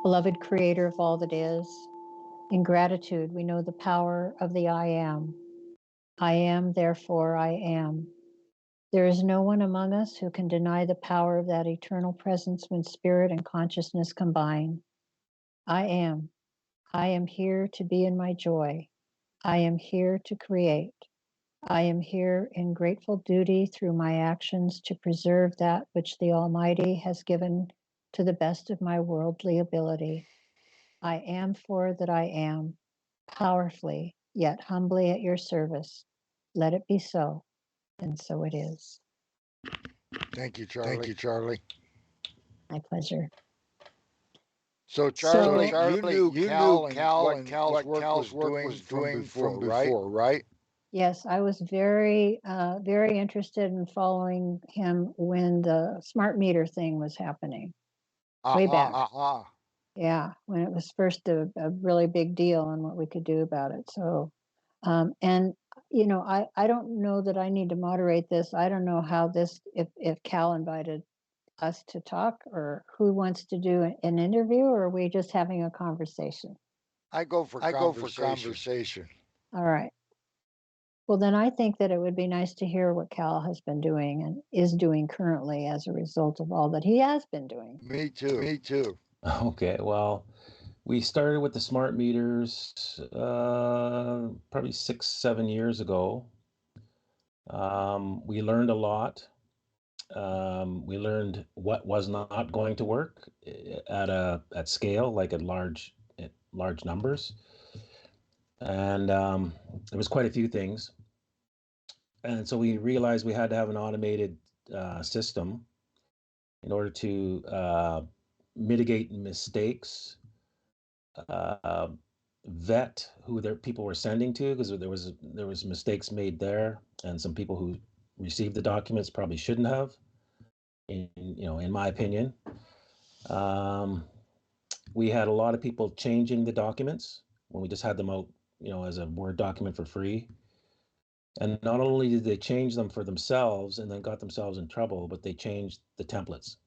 beloved creator of all that is. In gratitude, we know the power of the I am. I am, therefore I am. There is no one among us who can deny the power of that eternal presence when spirit and consciousness combine. I am. I am here to be in my joy. I am here to create. I am here in grateful duty through my actions to preserve that which the Almighty has given to the best of my worldly ability. I am for that I am, powerfully, yet humbly at your service. Let it be so, and so it is. Thank you, Charlie. Thank you, Charlie. My pleasure. So, So- Charlie, you knew Cal and what Cal's work was doing from before, right? Yes, I was very, very interested in following him when the smart meter thing was happening. Way back. Yeah, when it was first a really big deal and what we could do about it. So, and you know, I don't know that I need to moderate this. I don't know how this, if Cal invited us to talk, or who wants to do an interview, or are we just having a conversation? I go for conversation. All right. Well, then I think that it would be nice to hear what Cal has been doing and is doing currently as a result of all that he has been doing. Me too. Okay, well, we started with the smart meters probably 6, 7 years ago. We learned a lot. We learned what was not going to work at scale, like at large numbers, and there was quite a few things. And so we realized we had to have an automated system in order to mitigate mistakes, vet who their people were sending to, because there was mistakes made there, and some people who received the documents probably shouldn't have, in my opinion. We had a lot of people changing the documents when we just had them out, as a Word document for free. And not only did they change them for themselves and then got themselves in trouble, but they changed the templates.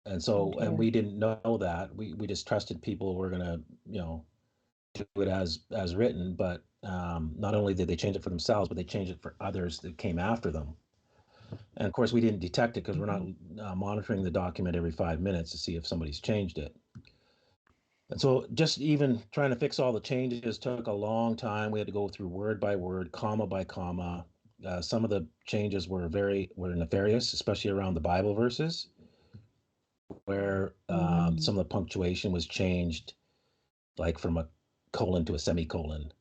And so, and we didn't know that. We just trusted people were gonna, do it as written. But not only did they change it for themselves, but they changed it for others that came after them. And of course, we didn't detect it because we're not monitoring the document every 5 minutes to see if somebody's changed it. And so just even trying to fix all the changes took a long time. We had to go through word by word, comma by comma. Some of the changes were nefarious, especially around the Bible verses, where some of the punctuation was changed, like from a colon to a semicolon,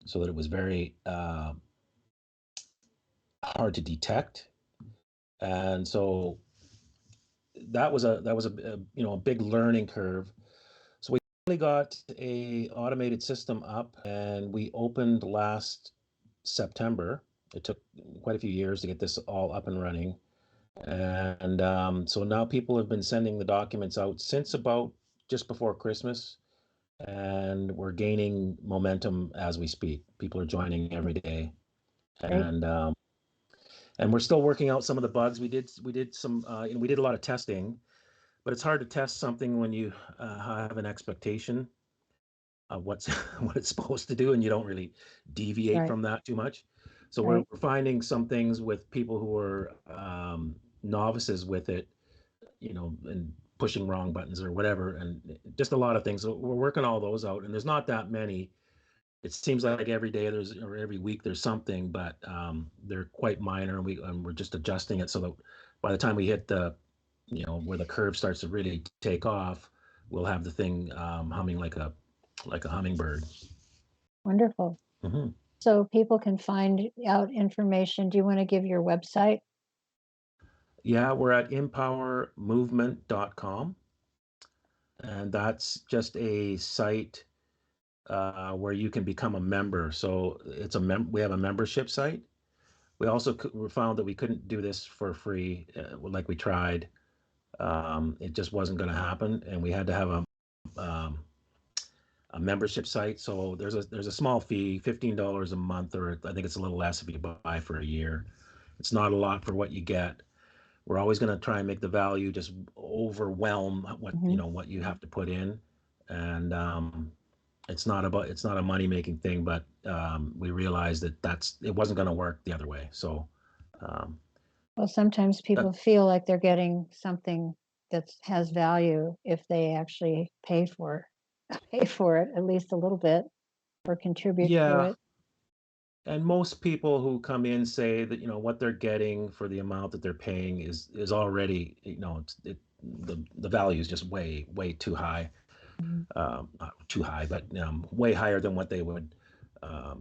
so that it was very hard to detect. And so that was a big learning curve. So we finally got a automated system up, and we opened last September. It took quite a few years to get this all up and running. And so now people have been sending the documents out since about just before Christmas, and we're gaining momentum as we speak. People are joining every day. And we're still working out some of the bugs. We did some, we did a lot of testing, but it's hard to test something when you have an expectation of what it's supposed to do, and you don't really deviate from that too much. So we're finding some things with people who are novices with it, and pushing wrong buttons or whatever, and just a lot of things. So we're working all those out, and there's not that many. It seems like every day or every week there's something, but they're quite minor, and we're just adjusting it so that by the time we hit the, where the curve starts to really take off, we'll have the thing humming like a hummingbird. Wonderful. Mm-hmm. So people can find out information. Do you want to give your website? Yeah, we're at empowermovement.com, and that's just a site where you can become a member. So it's we have a membership site. We also found that we couldn't do this for free, like we tried. It just wasn't going to happen, and we had to have a membership site. So there's a small fee, $15 a month, or I think it's a little less if you buy for a year. It's not a lot for what you get. we're always going to try and make the value just overwhelm what Mhm. you know what you have to put in, and it's not a money making thing, but we realized that it wasn't going to work the other way. So um, Well, sometimes people that, feel like they're getting something that has value if they actually pay for it at least a little bit or contribute to yeah, it. and most people who come in say that what they're getting for the amount that they're paying is already the value is just way too high. Mhm. Not too high, but way higher than what they would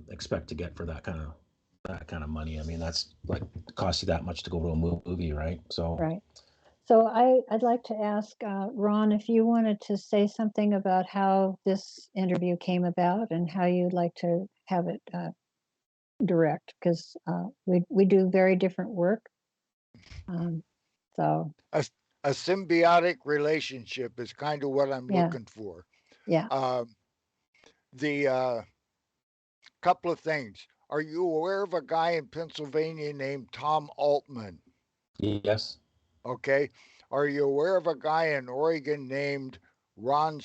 expect to get for that kind of money. I mean, that's like cost you that much to go to a movie, right? So Right. So I'd like to ask Ron if you wanted to say something about how this interview came about and how you'd like to have it direct, because we do very different work. So A, a symbiotic relationship is kind of what I'm yeah, looking for. yeah. The couple of things. Are you aware of a guy in Pennsylvania named Tom Altman? yes, Okay. Are you aware of a guy in Oregon named Rod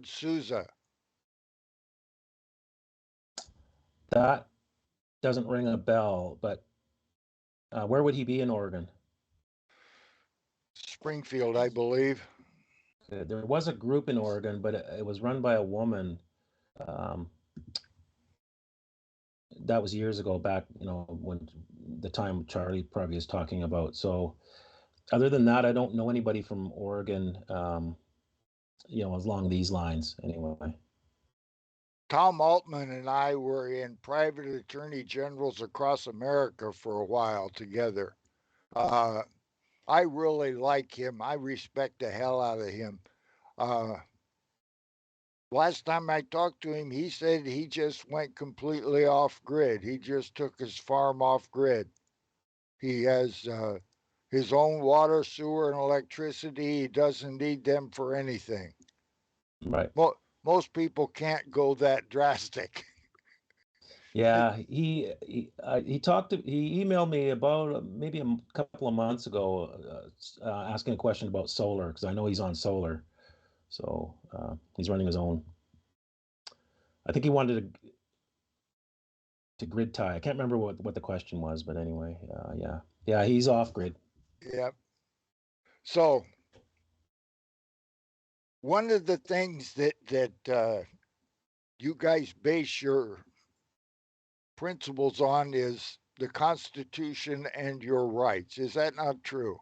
Souza? that doesn't ring a bell. But where would he be in Oregon? Springfield, I believe. There was a group in Oregon, but it was run by a woman. Um, that was years ago, back when the time Charlie probably is talking about. So other than that, I don't know anybody from Oregon. Along these lines, anyway. Tom Altman and I were in private attorney generals across America for a while together. Uh, I really like him. I respect the hell out of him. Uh, Last time I talked to him, he said he just went completely off grid. He just took his farm off grid. He has his own water, sewer, and electricity. He doesn't need them for anything. Right. Most people can't go that drastic. Yeah, he emailed me about maybe a couple of months ago, asking a question about solar, because I know he's on solar. So he's running his own. I think he wanted to grid tie. I can't remember what the question was, but anyway, yeah, he's off grid. Yep. So one of the things that you guys base your principles on is the Constitution and your rights. Is that not true?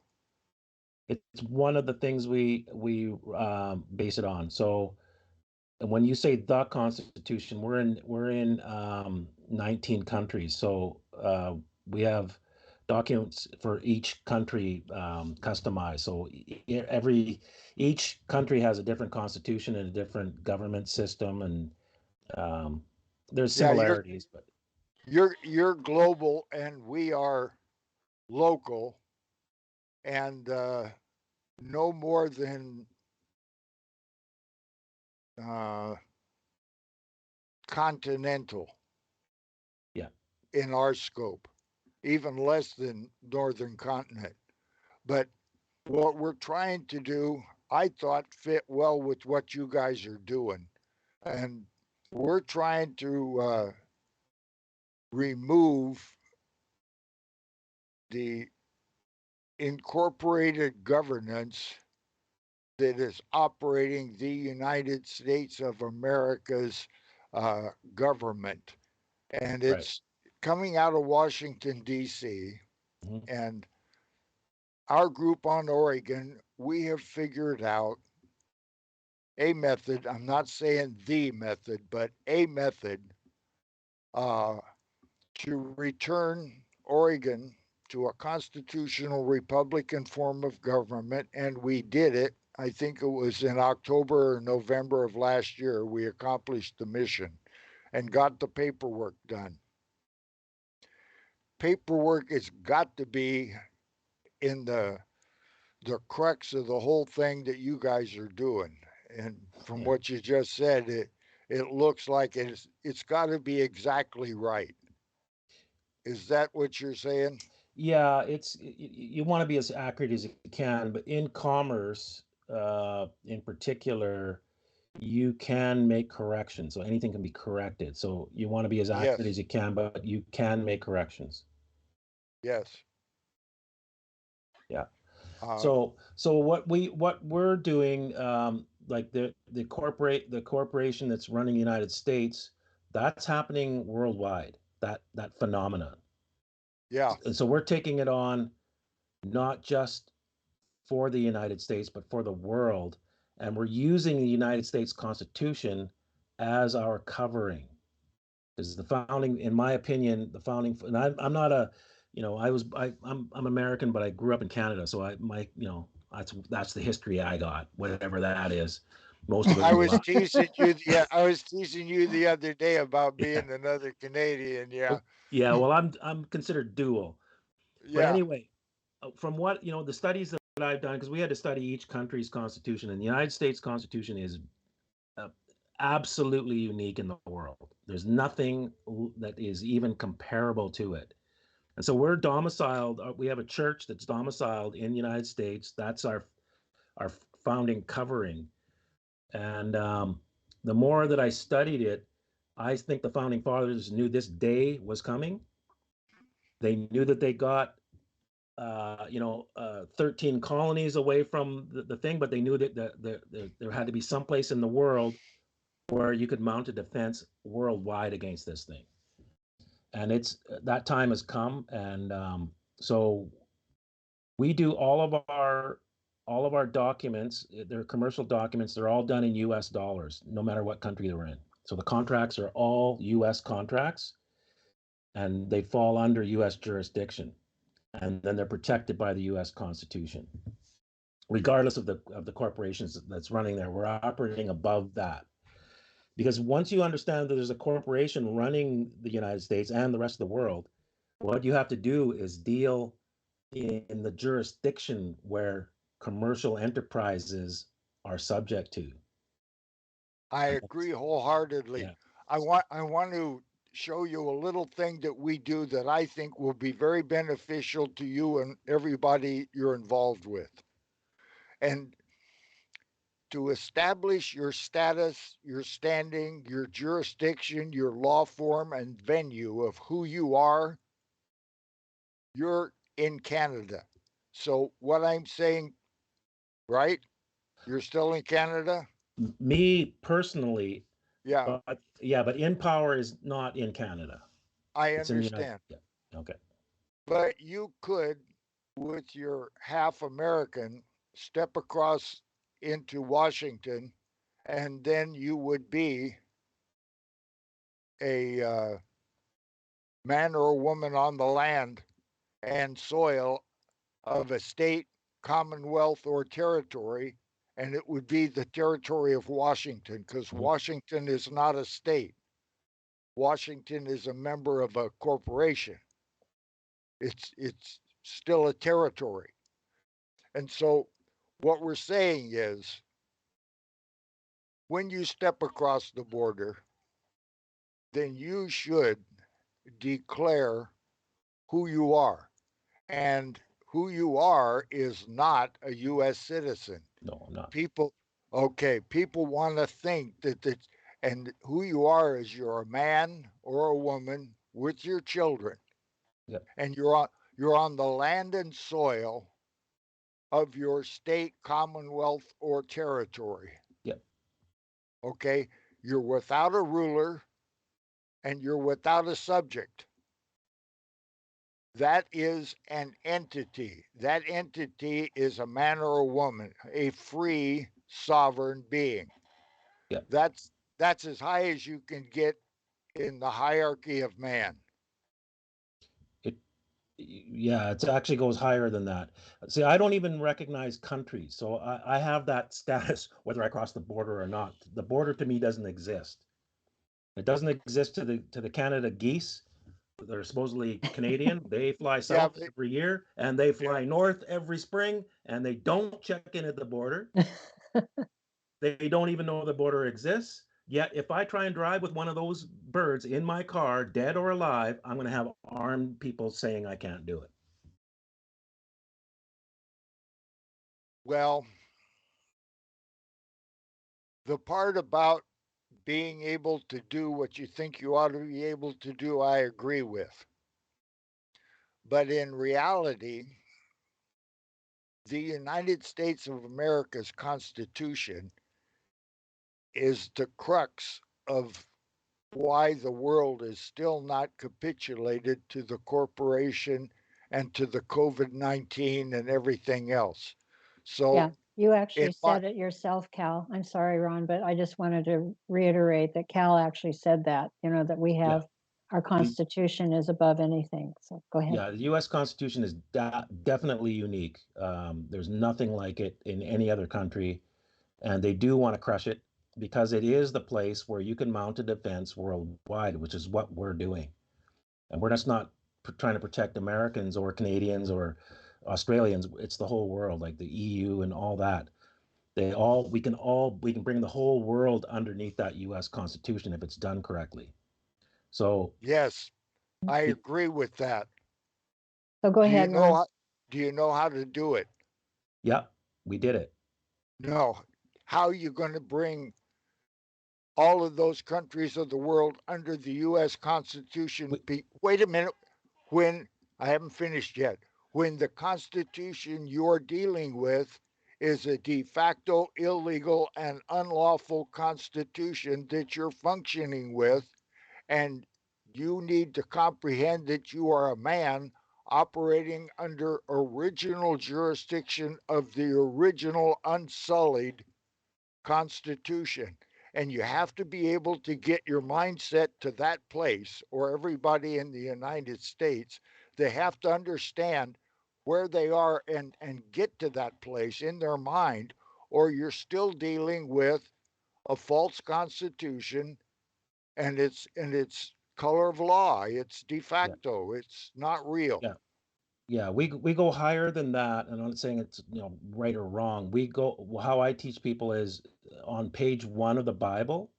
It's one of the things we base it on. So when you say the Constitution, we're in 19 countries. So we have documents for each country customized. So each country has a different constitution and a different government system, and um, there's Yeah, similarities, but you're global and we are local, and no more than uh, continental yeah, in our scope, even less than northern continent. But what we're trying to do, I thought, fit well with what you guys are doing, and we're trying to remove the incorporated governance that is operating the United States of America's government. And right. it's coming out of Washington, D.C. Mhm. And our group on Oregon, we have figured out a method. I'm not saying the method, but a method uh, to return Oregon to a constitutional Republican form of government. And we did it. I think it was in October or November of last year, we accomplished the mission and got the paperwork done. Paperwork has got to be in the crux of the whole thing that you guys are doing. And from Yeah. what you just said, it looks like it's got to be exactly right. Is that what you're saying? Yeah, you want to be as accurate as you can, but in commerce, in particular, you can make corrections. So anything can be corrected. So you want to be as accurate as Yes, you can, but you can make corrections. yes. Yeah. Uh, So what we're doing, like the corporation that's running the United States, that's happening worldwide. That phenomenon. yeah, And so we're taking it on not just for the United States, but for the world. And we're using the United States Constitution as our covering. Because the founding, in my opinion, the founding, and I'm not a, I'm American, but I grew up in Canada. So that's the history I got, whatever that is. Most of it I was a was lot. teasing you. Yeah, I was teasing you the other day about being another Canadian. Yeah, Yeah, well, I'm considered dual. But yeah. anyway, from what, the studies that I've done, because we had to study each country's constitution, and the United States Constitution is uh, absolutely unique in the world. There's nothing that is even comparable to it. And so we're domiciled. We have a church that's domiciled in the United States. That's our founding covering. And the more that I studied it, I think the founding fathers knew this day was coming. They knew that they got 13 colonies away from the thing, but they knew that there had to be some place in the world where you could mount a defense worldwide against this thing. And it's that time has come, and so we do all of our documents. They're commercial documents. They're all done in U.S. dollars, no matter what country they're in. So the contracts are all U.S. contracts, and they fall under U.S. jurisdiction, and then they're protected by the U.S. Constitution, regardless of the corporations that's running there. We're operating above that. Because once you understand that there's a corporation running the United States and the rest of the world, what you have to do is deal in the jurisdiction where commercial enterprises are subject to. I And agree wholeheartedly. yeah, I want to show you a little thing that we do that I think will be very beneficial to you and everybody you're involved with. And to establish your status, your standing, your jurisdiction, your law form and venue of who you are, you're in Canada. So what I'm saying, right? You're still in Canada? me personally, Yeah, but yeah, but In Power is not in Canada. I It's in the United. understand. Yeah. Okay. But you could, with your half American, step across into Washington, and then you would be a man or a woman on the land and soil of a state, commonwealth, or territory, and it would be the territory of Washington because Mhm. Washington is not a state. Washington is a member of a corporation. It's still a territory. And so what we're saying is when you step across the border, then you should declare who you are. And who you are is not a US citizen. No, I'm not. People okay, people want to think that and who you are is you're a man or a woman with your children Yeah. and you're on the land and soil of your state, commonwealth or territory. Yeah. Okay? You're without a ruler and you're without a subject. That is an entity. That entity is a man or a woman, a free sovereign being. Yeah. That's as high as you can get in the hierarchy of man. It Yeah, it actually goes higher than that. See, I don't even recognize countries, so I have that status whether I cross the border or not. The border to me doesn't exist. It doesn't exist to the Canada geese. They're supposedly Canadian. They fly Yeah, south every year and they yeah, fly north every spring, and they don't check in at the border. They don't even know the border exists. Yet, if I try and drive with one of those birds in my car, dead or alive, I'm going to have armed people saying I can't do it. Well, the part about being able to do what you think you ought to be able to do, I agree with. But in reality, the United States of America's Constitution is the crux of why the world is still not capitulated to the corporation and to the COVID-19 and everything else. Yeah, So, you in actually my, said it yourself, Cal. I'm sorry, Ron, but I just wanted to reiterate that Cal actually said that, that we Yeah. have, our Constitution is above anything. So go ahead. Yeah, the U.S. Constitution is definitely unique. There's nothing like it in any other country, and they do want to crush it because it is the place where you can mount a defense worldwide, which is what we're doing. And we're just not trying to protect Americans or Canadians or Australians. It's the whole world, like the EU and all that. We can bring the whole world underneath that U.S. Constitution if it's done correctly. So, yes, I agree with that. So go Do you ahead, know Ron. how, do you know how to do it? yeah, we did it. No. How are you going to bring all of those countries of the world under the U.S. Constitution? Wait a minute. When I haven't finished yet, when the Constitution you're dealing with is a de facto illegal and unlawful Constitution that you're functioning with, and you need to comprehend that you are a man operating under original jurisdiction of the original unsullied Constitution. And you have to be able to get your mindset to that place, or everybody in the United States, they have to understand where they are and get to that place in their mind, or you're still dealing with a false constitution and it's color of law, it's de Yeah, facto, it's not real. yeah. Yeah, we go higher than that, and I'm not saying it's right or wrong. We go How I teach people is on page 1 of the Bible,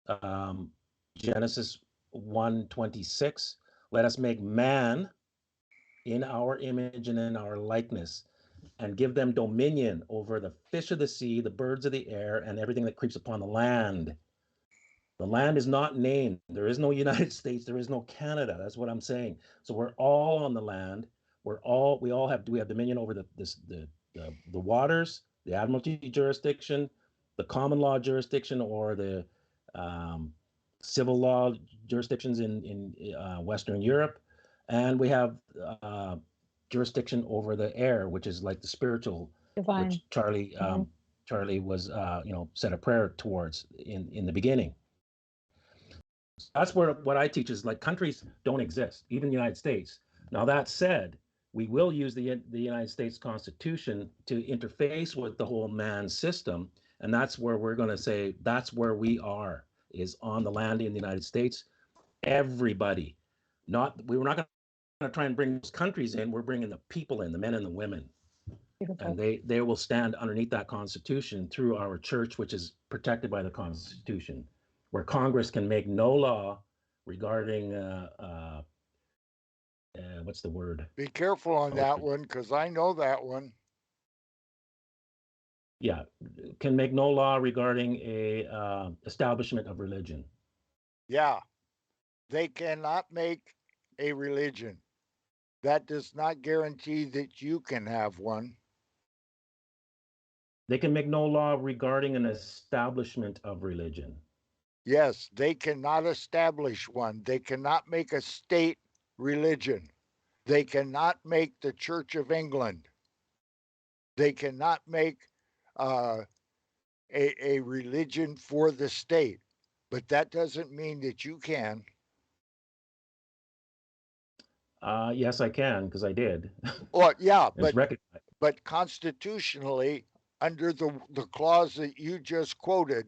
um, Genesis 1:26. Let us make man in our image and in our likeness, and give them dominion over the fish of the sea, the birds of the air, and everything that creeps upon the land. The land is not named. There is no United States. There is no Canada. That's what I'm saying. So we're all on the land. We have dominion over the waters, the admiralty jurisdiction, the common law jurisdiction, or the um, civil law jurisdictions in Western Europe, and we have uh, jurisdiction over the air, which is like the spiritual, Divine. which Charlie was said a prayer towards in the beginning. That's where what I teach is like countries don't exist, even the United States. Now that said, we will use the United States Constitution to interface with the whole man system, and that's where we're going to say that's where we are, is on the land in the United States. Everybody, we're not going to try and bring those countries in. We're bringing the people in, the men and the women, Beautiful. and they will stand underneath that Constitution through our church, which is protected by the Constitution, where Congress can make no law regarding what's the word? Be careful on Oh, that one because I know that one. yeah, can make no law regarding a establishment of religion. Yeah, they cannot make a religion. That does not guarantee that you can have one. They can make no law regarding an establishment of religion. Yes, they cannot establish one. They cannot make a state religion. They cannot make the Church of England. They cannot make uh, a religion for the state. But that doesn't mean that you can. Yes, I can, because I did. Well, yeah, It's recognized. but constitutionally, under the clause that you just quoted,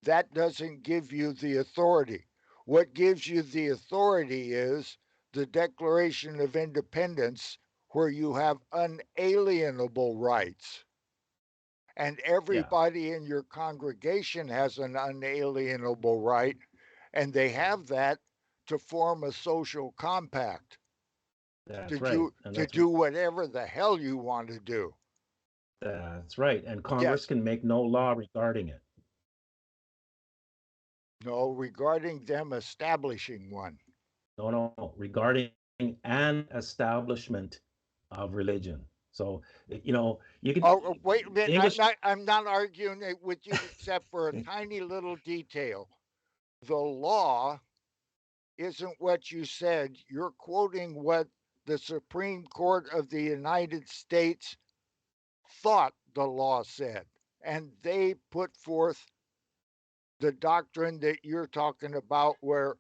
that doesn't give you the authority. What gives you the authority is the Declaration of Independence, where you have unalienable rights. And Yeah, everybody in your congregation has an unalienable right, and they have that to form a social compact that's right. And to that's do whatever the hell you want to do. That's right. And Congress Yes. can make no law regarding it. No, regarding them establishing one. No, regarding an establishment of religion. So, you can Wait a minute. English. I'm not arguing it with you except for a tiny little detail. The law isn't what you said. You're quoting what the Supreme Court of the United States thought the law said. And they put forth the doctrine that you're talking about, where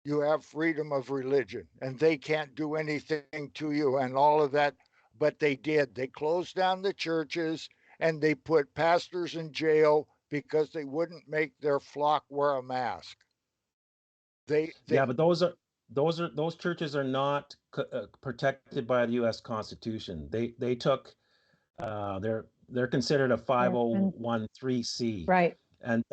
you have freedom of religion and they can't do anything to you and all of that. But they did. They closed down the churches and they put pastors in jail because they wouldn't make their flock wear a mask. Yeah, but those churches are not protected by the U.S. Constitution. They took they're considered a 501(c), Right. and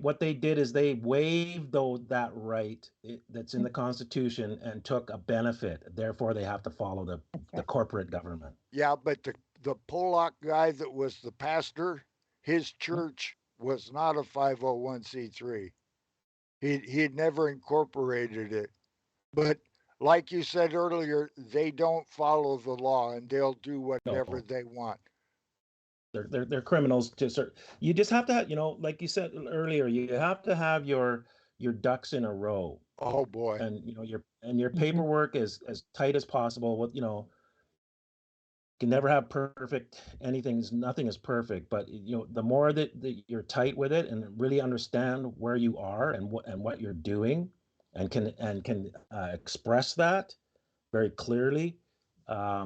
what they did is they waived that right that's in the Constitution and took a benefit. Therefore, they have to follow the corporate government. Yeah, but the Pollock guy that was the pastor, his church was not a 501(c)(3). He'd never incorporated it. But like you said earlier, they don't follow the law and they'll do whatever No. they want. They're criminals. You just have to have, like you said earlier, you have to have your ducks in a row, Oh boy. and your paperwork is as tight as possible. Can never have perfect nothing is perfect, but the more that you're tight with it and really understand where you are and what you're doing, and can express that very clearly,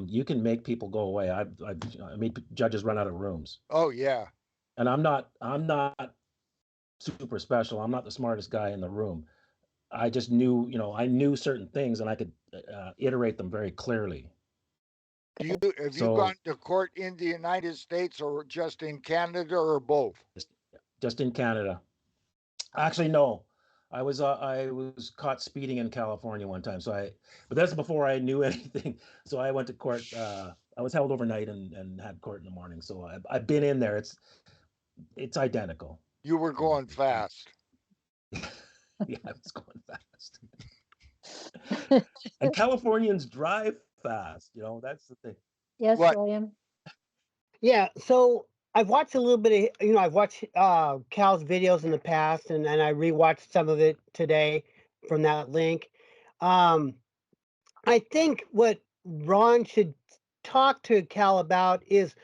you can make people go away. I made judges run out of rooms. Oh yeah. And I'm not super special. I'm not the smartest guy in the room. I just knew, I knew certain things and I could iterate them very clearly. Have you gone to court in the United States or just in Canada or both? Just in Canada. Actually, no. I was caught speeding in California one time. But that's before I knew anything. So I went to court. I was held overnight and had court in the morning. So I've been in there. It's identical. You were going fast. Yeah, I was going fast. And Californians drive fast. That's the thing. Yes, What? William. Yeah, so I've watched a little bit of, I've watched Cal's videos in the past, and I rewatched some of it today from that link. I think what Ron should talk to Cal about is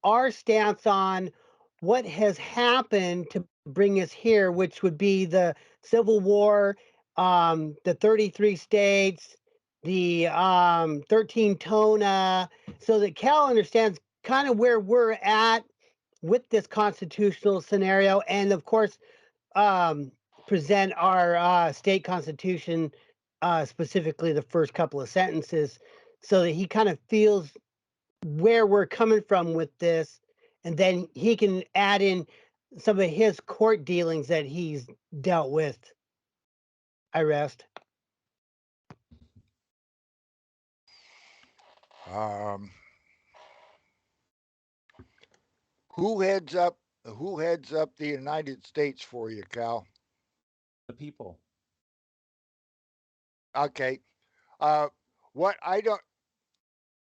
our stance on what has happened to bring us here, which would be the Civil War, the 33 states, the 13 TONA, so that Cal understands kind of where we're at with this constitutional scenario, and of course, present our state constitution, specifically the first couple of sentences, so that he kind of feels where we're coming from with this, and then he can add in some of his court dealings that he's dealt with. I rest. Who heads up the United States for you, Cal? The people. Okay.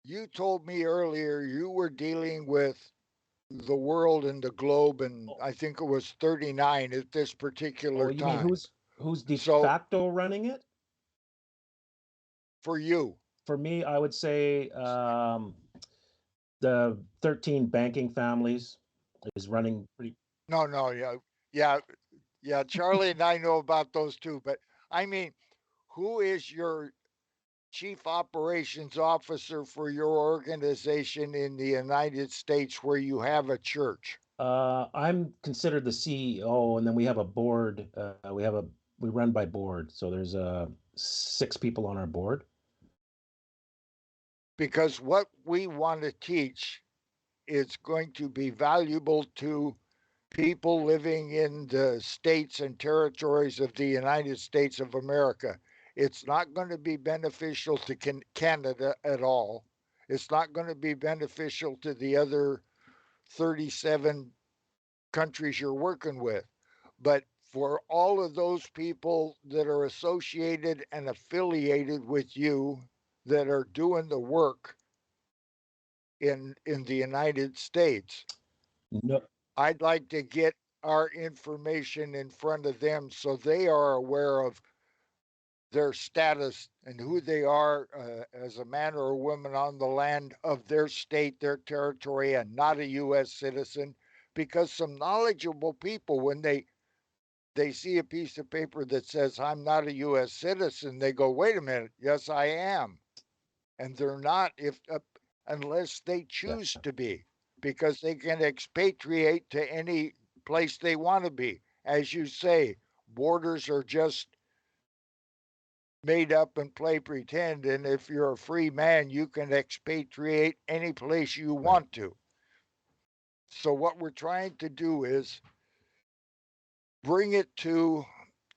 You told me earlier you were dealing with the world and the globe, and I think it was 39 at this particular you time. mean who's de facto running it? For you. For me, I would say the 13 banking families is running pretty. No, yeah. Charlie and I know about those too, but I mean, who is your chief operations officer for your organization in the United States where you have a church? I'm considered the CEO, and then we have a board. We run by board, so there's 6 people on our board. Because what we want to teach is going to be valuable to people living in the states and territories of the United States of America. It's not going to be beneficial to Canada at all. It's not going to be beneficial to the other 37 countries you're working with. But for all of those people that are associated and affiliated with you that are doing the work in the United States, No, I'd like to get our information in front of them so they are aware of their status and who they are as a man or a woman on the land of their state, their territory, and not a U.S. citizen. Because some knowledgeable people, when they see a piece of paper that says I'm not a U.S. citizen, they go, "Wait a minute, yes, I am," and they're not if unless they yeah, choose to be, because they can expatriate to any place they want to be. As you say, borders are just made up and play pretend. And if you're a free man, you can expatriate any place you right. want to. So, what we're trying to do is bring it to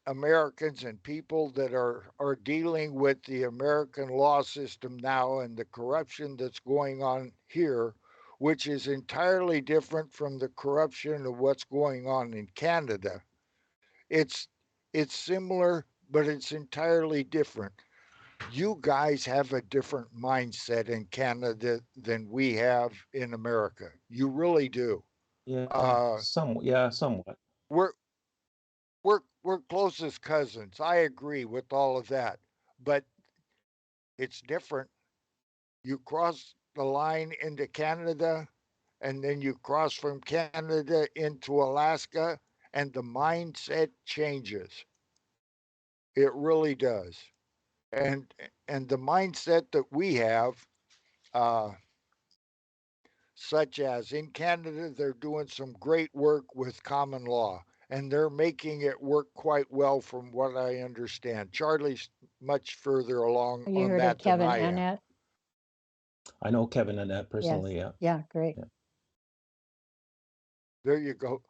Americans and people that are dealing with the American law system now and the corruption that's going on here, which is entirely different from the corruption of what's going on in Canada. It's it's similar, but it's entirely different. You guys have a different mindset in Canada than we have in America. You really do. Uh, Somewhat. we're we're closest cousins. I agree with all of that, but it's different. You cross the line into Canada, and then you cross from Canada into Alaska, and the mindset changes. It really does. And and the mindset that we have, uh, such as in Canada, they're doing some great work with common law, and they're making it work quite well from what I understand. Charlie's much further along You on heard of that than Kevin I am. Annette? I know Kevin and that Yes. personally. Yeah, Yeah, great. yeah, There you go.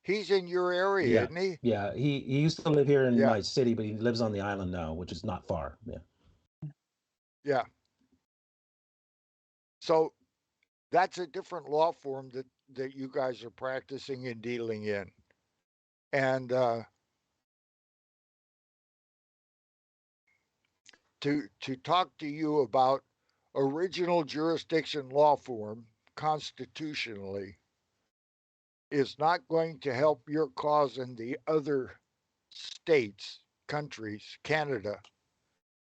He's in your area, yeah, isn't he? yeah. He used to live here in Yeah, my city, but he lives on the island now, which is not far. Yeah, yeah. So that's a different law form that you guys are practicing and dealing in. And to talk to you about original jurisdiction law form constitutionally is not going to help your cause in the other states, countries, Canada,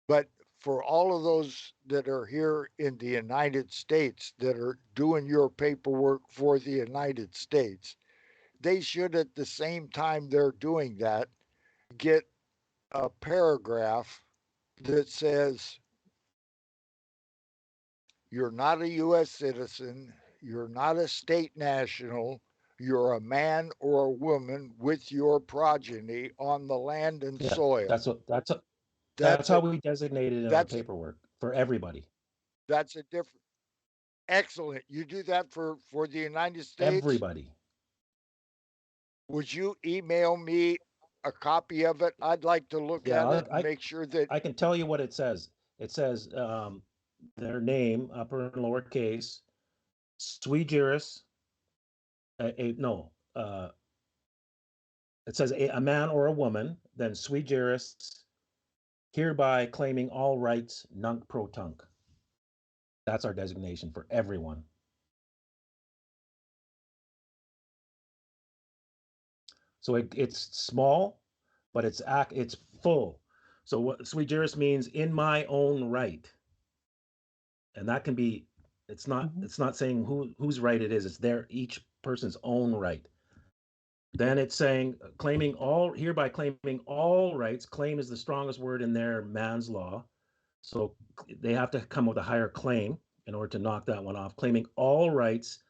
but for all of those that are here in the United States that are doing your paperwork for the United States, they should, at the same time they're doing that, get a paragraph that says, "You're not a U.S. citizen, you're not a state national, you're a man or a woman with your progeny on the land and yeah. soil." That's That's how a we designate it in our that's paperwork for everybody. that's a different. Excellent. You do that for the United States. Everybody. Would you email me a copy of it? I'd like to look Yeah, at it and make sure that. I can tell you what it says. It says their name, upper and lower case, sui juris. No, it says a man or a woman. Then sui juris, hereby claiming all rights, nunc pro tunc. That's our designation for everyone. So it's small, but it's full. So what sui juris means in my own right, and that can be. Mhm. It's not saying whose right it is. It's their each person's own right. Then it's saying hereby claiming all rights. Claim is the strongest word in their man's law. So they have to come with a higher claim in order to knock that one off. Claiming all rights,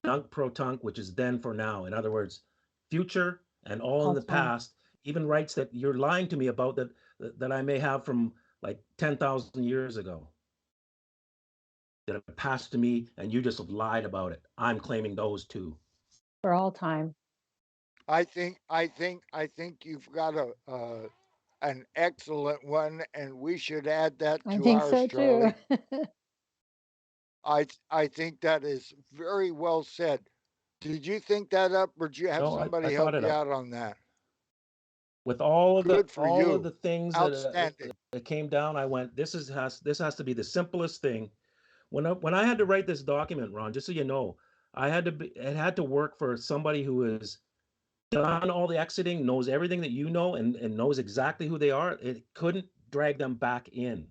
nunc pro tunc, which is then for now. In other words, future and all in All the time. past, even rights that you're lying to me about that I may have from like 10,000 years ago that have passed to me and you just have lied about it. I'm claiming those too. For all time. I think you've got an excellent one, and we should add that I to think ours, so too. Charlie. I think that is very well said. Did you think that up, or did you have No, I somebody thought help it you up out on that? with Good for all of you. the things Outstanding. that came down. I went, this has to be the simplest thing. When I had to write this document, Ron, just so you know, it had to work for somebody who has done all the exiting, knows everything that you know, and knows exactly who they are. It couldn't drag them back in.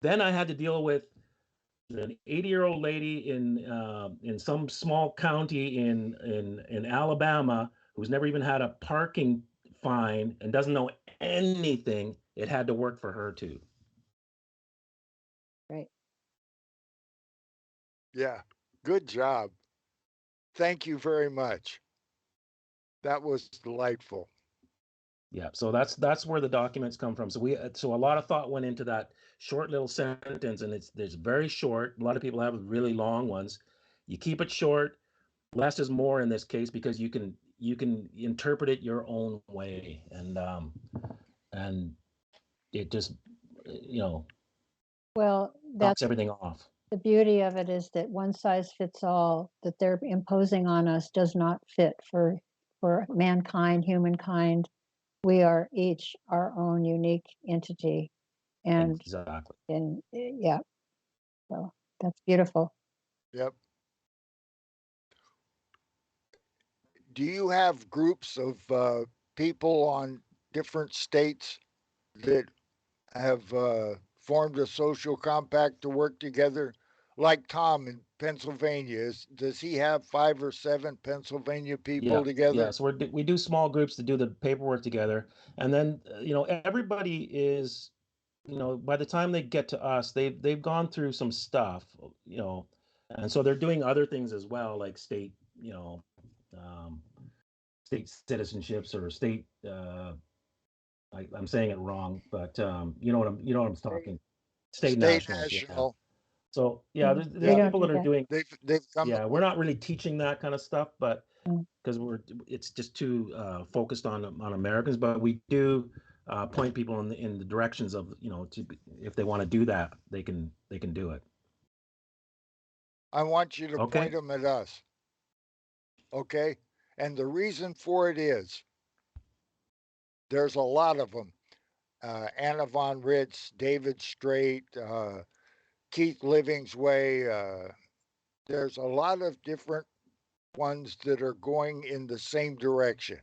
Then I had to deal with an 80-year-old lady in some small county in Alabama who's never even had a parking fine and doesn't know anything. It had to work for her too. Right. Yeah. Good job. Thank you very much. That was delightful. Yeah, so that's where the documents come from. So a lot of thought went into that short little sentence, and it's very short. A lot of people have really long ones. You keep it short. Less is more in this case because you can interpret it your own way, and it just Well, knocks that's everything off. the beauty of it, is that one size fits all that they're imposing on us does not fit for mankind, humankind. We are each our own unique entity, and Exactly. yeah, so that's beautiful. Yep. Do you have groups of people on different states that have formed a social compact to work together? Like Tom in Pennsylvania, does he have 5 or 7 Pennsylvania people Yeah, yeah. together? So we do small groups to do the paperwork together, and then everybody is, by the time they get to us, they've gone through some stuff, and so they're doing other things as well, like um, state citizenships or state. I'm saying it wrong, but you know what I'm talking. State State nationals, yeah. national. So yeah, We there's Yeah, don't people do that are that. doing. they've come Yeah, up we're with. not really teaching that kind of stuff, but Mm. because it's just too focused on Americans. But we do point people in the directions of if they want to do that, they can do it. I want you to point Okay. them at us. Okay, and the reason for it is there's a lot of them. Anna von Ritz, David Strait, Keith Livingsway. There's a lot of different ones that are going in the same direction.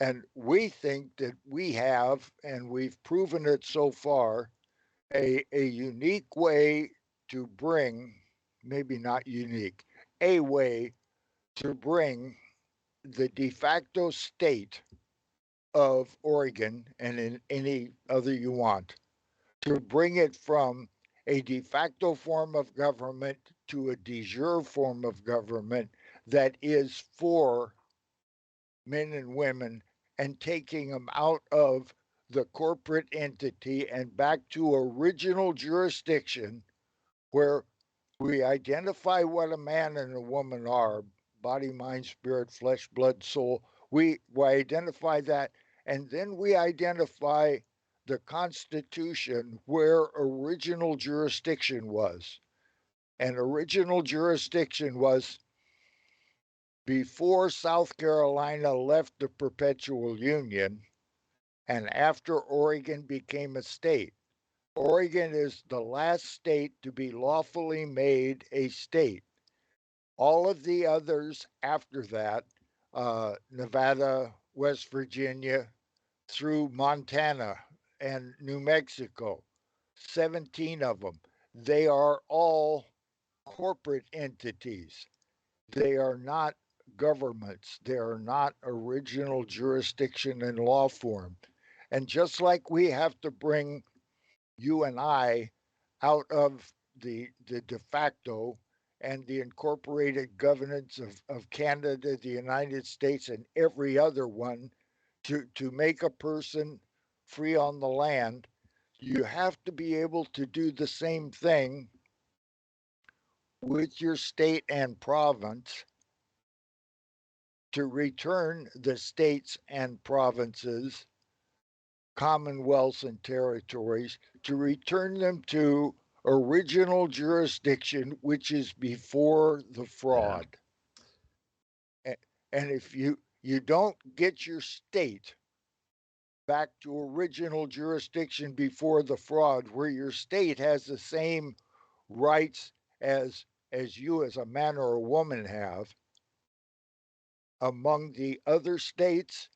And we think that we have, and we've proven it so far, a unique way to bring, maybe not unique, a way to bring the de facto state of Oregon and in any other you want, to bring it from a de facto form of government to a de jure form of government that is for men and women, and taking them out of the corporate entity and back to original jurisdiction where we identify what a man and a woman are: body, mind, spirit, flesh, blood, soul. We identify that, and then we identify the Constitution where original jurisdiction was. And original jurisdiction was before South Carolina left the perpetual union and after Oregon became a state. Oregon is the last state to be lawfully made a state. All of the others after that, Nevada, West Virginia, through Montana and New Mexico, 17 of them, they are all corporate entities. They are not governments. They are not original jurisdiction in law form. And just like we have to bring you and I out of the de facto and the incorporated governance of Canada, the United States, and every other one to make a person free on the land, you have to be able to do the same thing with your state and province to return the states and provinces, commonwealths, and territories, to return them to original jurisdiction, which is before the Yeah. fraud. And if you don't get your state back to original jurisdiction before the fraud, where your state has the same rights as you as a man or a woman have among the other states,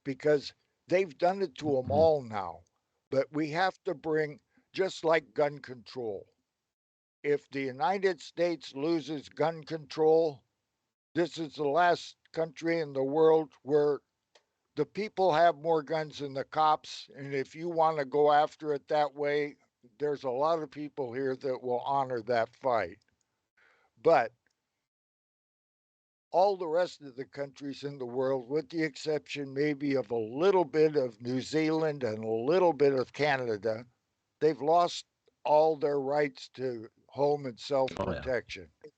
because they've done it to them all now. But we have to bring, just like gun control, if the United States loses gun control, this is the last country in the world where the people have more guns than the cops. And if you want to go after it that way, there's a lot of people here that will honor that fight. But all the rest of the countries in the world, with the exception maybe of a little bit of New Zealand and a little bit of Canada, they've lost all their rights to home and self protection. Oh,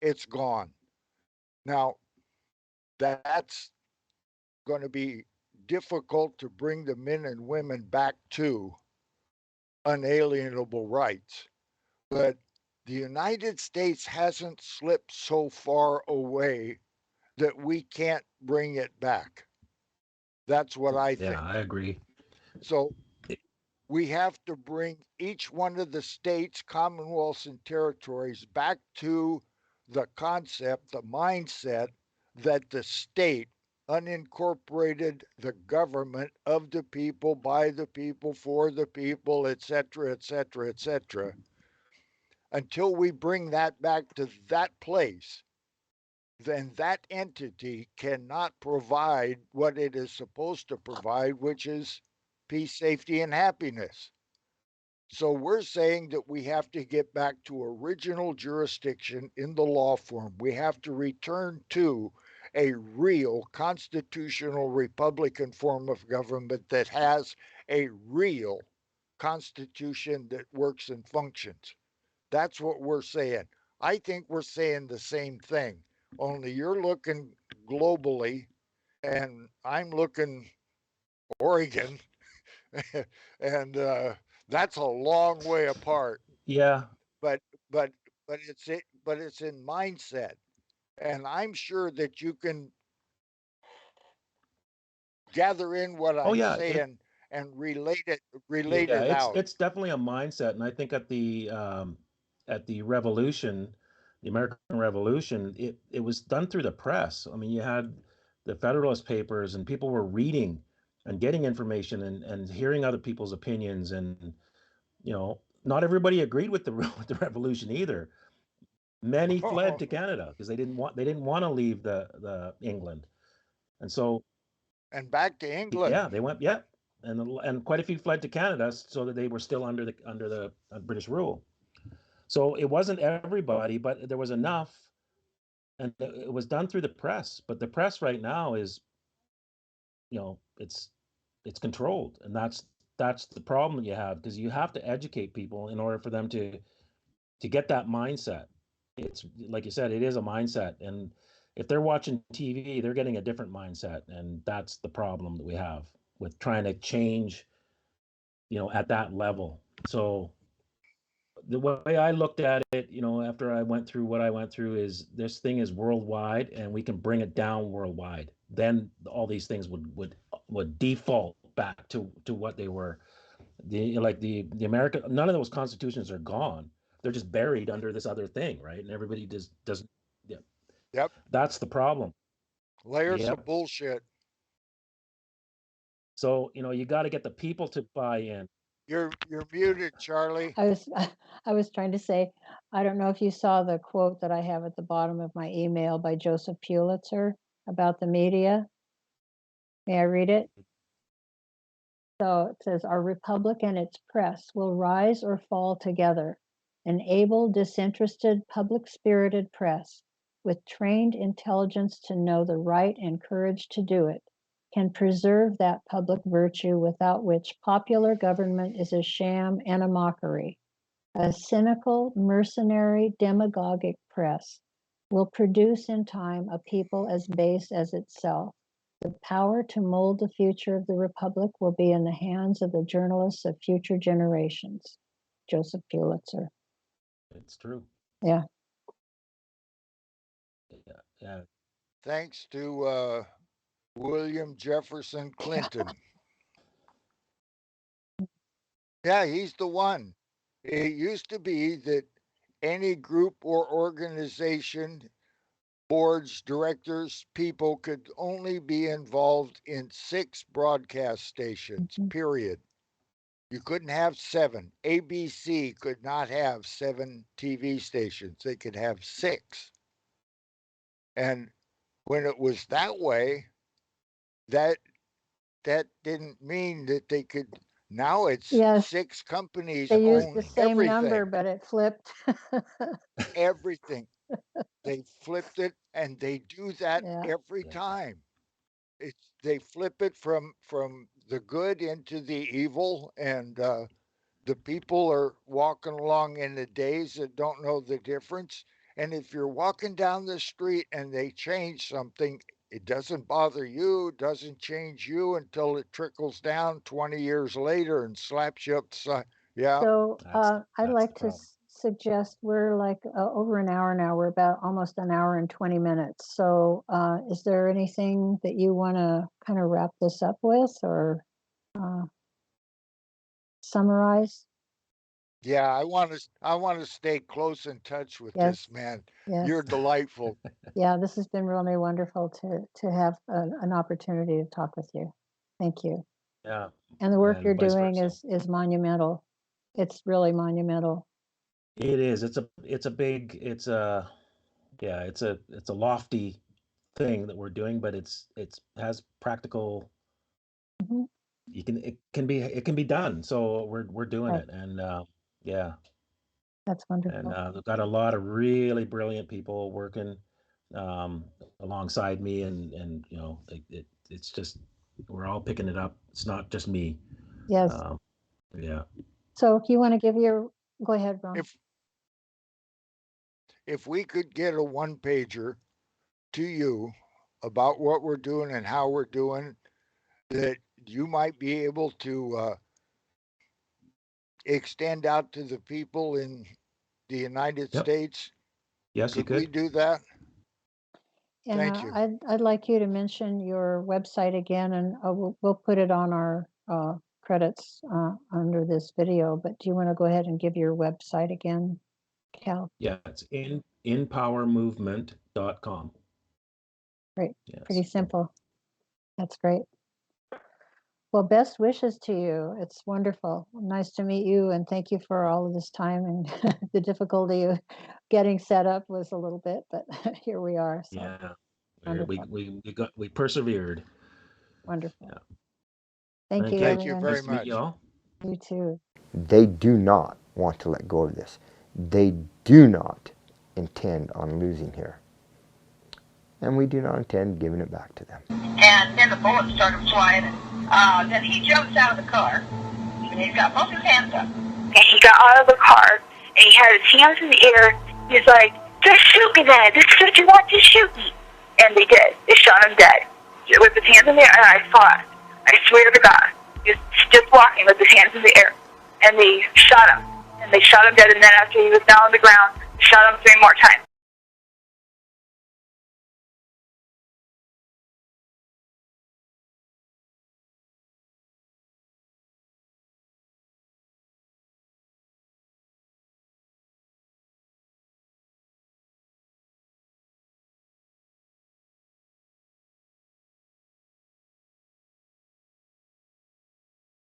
yeah. It's gone. Now, that's going to be difficult to bring the men and women back to unalienable rights. But the United States hasn't slipped so far away that we can't bring it back. That's what I think. Yeah, I agree. So we have to bring each one of the states, commonwealths, and territories back to the concept, the mindset that the state, unincorporated, the government of the people, by the people, for the people, etc., etc., etc. Until we bring that back to that place, then that entity cannot provide what it is supposed to provide, which is peace, safety, and happiness. So we're saying that we have to get back to original jurisdiction in the law form. We have to return to a real constitutional Republican form of government that has a real constitution that works and functions. That's what we're saying. I think we're saying the same thing, only you're looking globally and I'm looking Oregon, and that's a long way apart. Yeah. But it's in mindset, and I'm sure that you can gather in what I'm saying and relate it out. It's definitely a mindset, and I think at the Revolution, the American Revolution, it was done through the press. I mean, you had the Federalist Papers, and people were reading and getting information and hearing other people's opinions, and not everybody agreed with the with the revolution either. Many fled to Canada because they didn't want to leave the England, and so and back to England. Yeah, they went. Yeah, and quite a few fled to Canada so that they were still under the British rule. So it wasn't everybody, but there was enough, and it was done through the press. But the press right now is, it's controlled, and that's the problem that you have, because you have to educate people in order for them to get that mindset. It's like you said, it is a mindset, and if they're watching TV, they're getting a different mindset, and that's the problem that we have with trying to change, at that level. So the way I looked at it, after I went through what I went through, is this thing is worldwide, and we can bring it down worldwide. Then all these things would default back to what they were. The American, none of those constitutions are gone. They're just buried under this other thing, right? And everybody just doesn't. Yeah. Yep. That's the problem. Layers of bullshit. So you got to get the people to buy in. You're muted, Charlie. I was trying to say, I don't know if you saw the quote that I have at the bottom of my email by Joseph Pulitzer about the media. May I read it? So it says, our republic and its press will rise or fall together. An able, disinterested, public-spirited press with trained intelligence to know the right and courage to do it can preserve that public virtue without which popular government is a sham and a mockery. A cynical, mercenary, demagogic press will produce in time a people as base as itself. The power to mold the future of the republic will be in the hands of the journalists of future generations. Joseph Pulitzer. It's true. Yeah. Yeah. thanks to William Jefferson Clinton. Yeah, he's the one. It used to be that any group or organization, boards, directors, people could only be involved in 6 broadcast stations, Mhm. period. You couldn't have 7. ABC could not have 7 TV stations. They could have 6. And when it was that way, that that didn't mean that they could. Now it's Yes, 6 companies they used own the same number, everything. but it flipped. Everything. They flipped it, and they do that Yeah. every Yeah. time. They flip it from the good into the evil, and the people are walking along in the days that don't know the difference. And if you're walking down the street and they change something, it doesn't bother you, doesn't change you until it trickles down 20 years later and slaps you upside. Yeah, So I'd That's the like to problem. suggest we're like over an hour now. We're about almost an hour and 20 minutes. So is there anything that you want to kind of wrap this up with or summarize? yeah. I want to stay close in touch with Yes, this man. yes. You're delightful. Yeah, this has been really wonderful to have an opportunity to talk with you. Thank you. Yeah. And the work And you're vice doing versa. is monumental. It's really monumental. It is. It's a big. It's a lofty thing that we're doing, but it's has practical. Mhm. It can be done. So we're doing Right. it, and yeah, That's and wonderful. we've got a lot of really brilliant people working um, alongside me, and it's just we're all picking it up. It's not just me. Yes. Um, yeah. So if you want to give your, go ahead, Ron. If we could get a one pager to you about what we're doing and how we're doing, that you might be able to extend out to the people in the United Yep. States, Yes, you could we could. do that? And Thank you. I'd like you to mention your website again, and we'll put it on our credits under this video. But do you want to go ahead and give your website again, Cal? Yeah, it's inpowermovement.com. Great. Yes. Pretty simple. That's great. Well, best wishes to you. It's wonderful. Nice to meet you, and thank you for all of this time. And the difficulty of getting set up was a little bit, but here we are. So Yeah. wonderful, We persevered. wonderful. Yeah. Thank you, Thank you everyone. very Nice to meet you much. all. You too. They do not want to let go of this. They do not intend on losing here. And we do not intend giving it back to them. And then the bullets started flying. Then he jumps out of the car, and he's got both his hands up. And he got out of the car, and he had his hands in the air. He's like, "Just shoot me then. This is what you want, just shoot me." And they did. They shot him dead. With his hands in the air, and I fought. I swear to God. He was just walking with his hands in the air. And they shot him. And they shot him dead, and then after he was down on the ground, they shot him 3 more times.